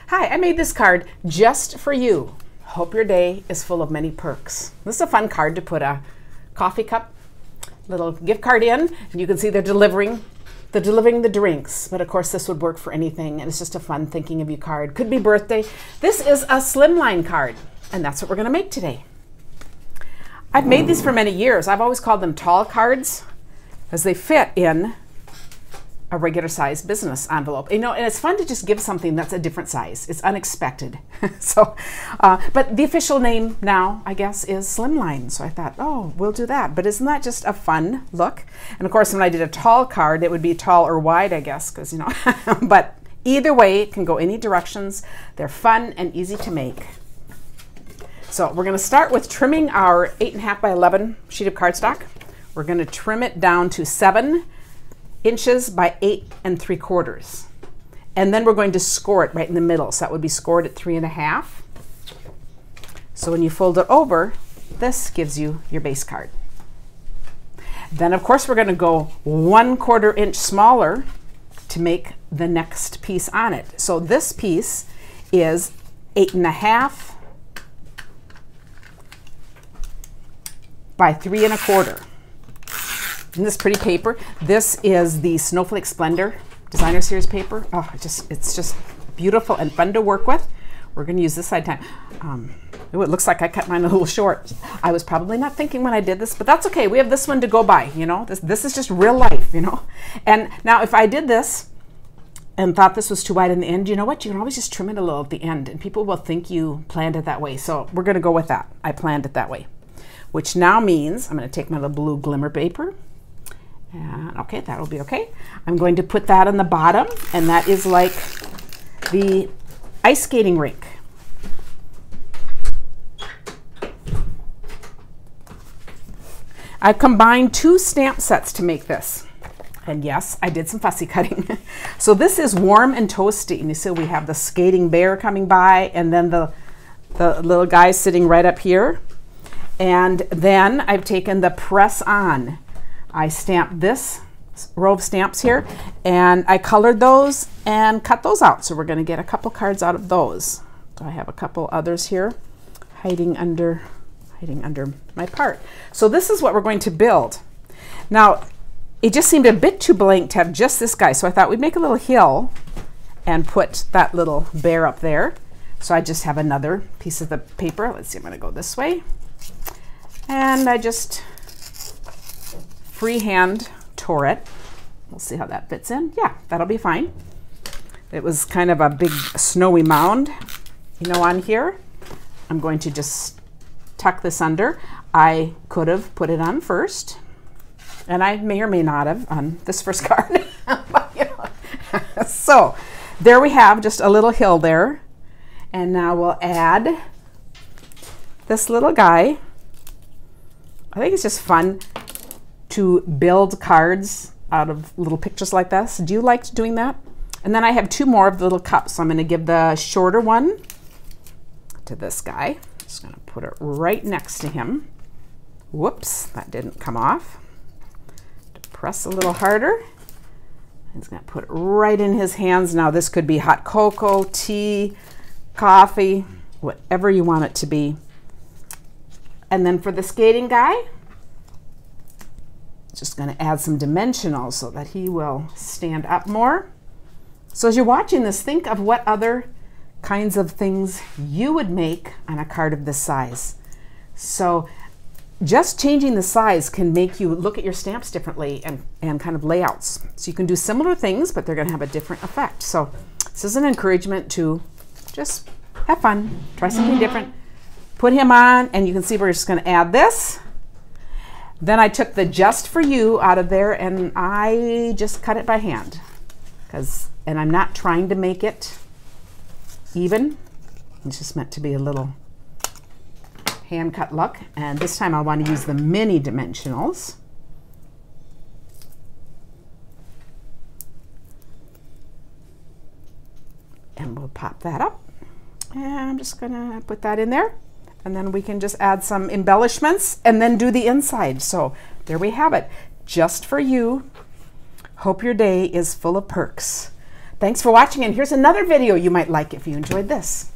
Hi, I made this card just for you. Hope your day is full of many perks. This is a fun card to put a coffee cup, little gift card in, and you can see they're delivering the drinks. But of course this would work for anything, and it's just a fun thinking of you card. Could be birthday. This is a Slimline card, and that's what we're gonna make today. I've made these for many years. I've always called them tall cards as they fit in a regular size business envelope. You know, and it's fun to just give something that's a different size. It's unexpected. But the official name now, I guess, is Slimline. So I thought, oh, we'll do that. But isn't that just a fun look? And of course, when I did a tall card, it would be tall or wide, I guess, because, you know, but either way, it can go any directions. They're fun and easy to make. So we're going to start with trimming our 8.5 by 11 sheet of cardstock. We're going to trim it down to 7 inches by 8 3/4. And then we're going to score it right in the middle. So that would be scored at 3.5. So when you fold it over, this gives you your base card. Then of course we're going to go 1/4 inch smaller to make the next piece on it. So this piece is 8.5 by 3 1/4. Isn't this pretty paper? This is the Snowflake Splendor Designer Series paper. Oh, it's just beautiful and fun to work with. We're going to use this side time. It looks like I cut mine a little short. I was probably not thinking when I did this, but that's okay. We have this one to go by, you know. This is just real life, you know. And now if I did this and thought this was too wide in the end, you know what? You can always just trim it a little at the end, and people will think you planned it that way. So we're going to go with that. I planned it that way, which now means I'm going to take my little blue glimmer paper. And okay, that'll be okay. I'm going to put that on the bottom, and that is like the ice skating rink. I combined 2 stamp sets to make this. And yes, I did some fussy cutting. So this is Warm and Toasty. And you see we have the skating bear coming by, and then the little guy sitting right up here. And then I've taken the press on. I stamped this row of stamps here, and I colored those and cut those out. So we're going to get a couple cards out of those. So I have a couple others here hiding under my part. So this is what we're going to build. Now, it just seemed a bit too blank to have just this guy, so I thought we'd make a little hill and put that little bear up there. So I just have another piece of the paper. Let's see, I'm going to go this way. And I just freehand tore it. We'll see how that fits in. Yeah, that'll be fine. It was kind of a big snowy mound, you know, on here. I'm going to just tuck this under. I could have put it on first, and I may or may not have on this first card. So there we have just a little hill there. And now we'll add this little guy. I think it's just fun to build cards out of little pictures like this. Do you like doing that? And then I have 2 more of the little cups. So I'm going to give the shorter one to this guy. Just going to put it right next to him. Whoops, that didn't come off. Press a little harder. He's going to put it right in his hands. Now this could be hot cocoa, tea, coffee, whatever you want it to be. And then for the skating guy, just going to add some dimensionals so that he will stand up more. So as you're watching this, think of what other kinds of things you would make on a card of this size. So just changing the size can make you look at your stamps differently and kind of layouts. So you can do similar things, but they're going to have a different effect. So this is an encouragement to just have fun, try something different, put him on, and you can see we're just going to add this. Then I took the Just For You out of there, and I just cut it by hand. And I'm not trying to make it even. It's just meant to be a little hand cut look. And this time I want to use the mini dimensionals. And we'll pop that up. And I'm just going to put that in there. And then we can just add some embellishments and then do the inside. So there we have it. Just for you. Hope your day is full of perks. Thanks for watching, and here's another video you might like if you enjoyed this.